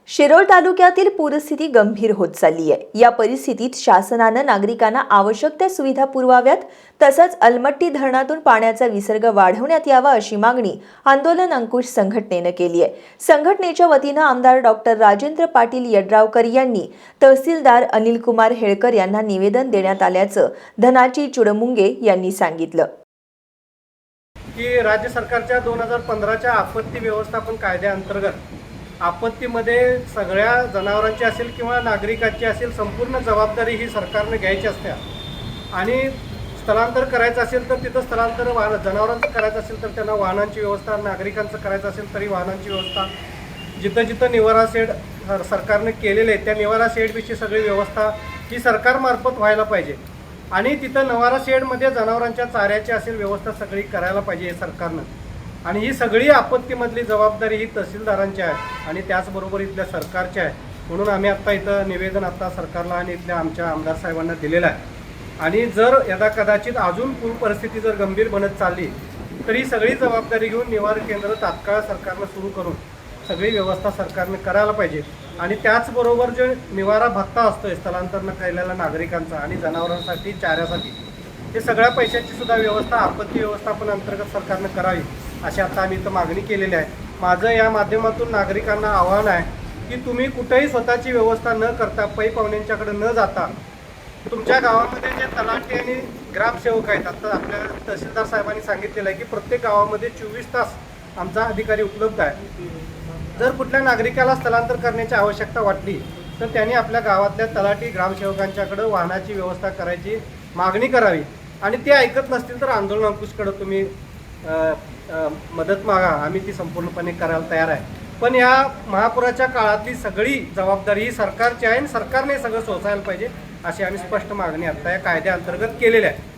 शिरोळ तालुक्यातील पूरस्थिती गंभीर होत चालली आहे। या परिस्थितीत शासनाने नागरिकांना आवश्यक त्या सुविधा पुरवाव्यात, तसंच अलमट्टी धरणातून पाण्याचा विसर्ग वाढवण्यात यावा अशी मागणी आंदोलन अंकुश संघटनेने केली आहे। संघटनेच्या वतीने आमदार डॉक्टर राजेंद्र पाटील यड्रावकर यांनी तहसीलदार अनिल कुमार हेळकर यांना निवेदन देण्यात आल्याचं धनाजी चुडमुंगे यांनी सांगितलं की राज्य सरकारच्या 2015च्या आपत्ती व्यवस्थापन कायद्याअंतर्गत आपत्तीमध्ये सगळ्या जनावरांची असेल किंवा नागरिकांची असेल संपूर्ण जबाबदारी ही सरकारने घ्यायची असते। आणि स्थलांतर करायचं असेल तर तिथं स्थलांतर जनावरांचं करायचं असेल तर त्यांना वाहनांची व्यवस्था, नागरिकांचं करायचं असेल तरी वाहनांची व्यवस्था, जिथं जिथं निवारा शेड सरकारने केलेले आहे त्या निवारा शेडविषयी सगळी व्यवस्था ही सरकारमार्फत व्हायला पाहिजे। आणि तिथं निवारा शेडमध्ये जनावरांच्या चाऱ्याची असेल व्यवस्था सगळी करायला पाहिजे सरकारनं। आणि ही सगळी आपत्तीमधली जबाबदारी ही तहसीलदारांची आहे आणि त्याचबरोबर इथल्या सरकारची आहे। म्हणून आम्ही आत्ता इथं निवेदन आत्ता सरकारला आणि इथल्या आमच्या आमदार साहेबांना दिलेलं आहे। आणि जर यदा कदाचित अजून पूर परिस्थिती जर गंभीर बनत चालली तर ही सगळी जबाबदारी घेऊन निवारा केंद्र तात्काळ सरकारनं सुरू करून सगळी व्यवस्था सरकारने करायला पाहिजे। आणि त्याचबरोबर जो निवारा भत्ता असतोय स्थलांतरण केलेल्या नागरिकांचा आणि जनावरांसाठी चाऱ्यासाठी, हे सगळ्या पैशांची सुद्धा व्यवस्था आपत्ती व्यवस्थापन अंतर्गत सरकारने करावी अशी आता आम्ही इथं मागणी केलेली आहे। माझं या माध्यमातून नागरिकांना आव्हान आहे की तुम्ही कुठेही स्वतःची व्यवस्था न करता पै पाहुण्यांच्याकडे न जाता तुमच्या गावामध्ये जे तलाठी आणि ग्रामसेवक आहेत, आता आपल्या तहसीलदार साहेबांनी सांगितलेलं आहे की प्रत्येक गावामध्ये 24 तास आमचा अधिकारी उपलब्ध आहे। जर कुठल्या नागरिकाला स्थलांतर करण्याची आवश्यकता वाटली तर त्यांनी आपल्या गावातल्या तलाठी ग्रामसेवकांच्याकडे वाहनाची व्यवस्था करायची मागणी करावी। आणि ते ऐकत नसतील तर आंदोलन अंकुशकडे तुम्ही मदत मागा, आम्ही ती संपूर्णपणे करायला तयार आहे। पण या महापुराच्या काळातली सगळी जबाबदारी ही सरकारची आहे आणि सरकारने सगळं सोसायला पाहिजे अशी आम्ही स्पष्ट मागणी आता या कायद्याअंतर्गत केलेली आहे।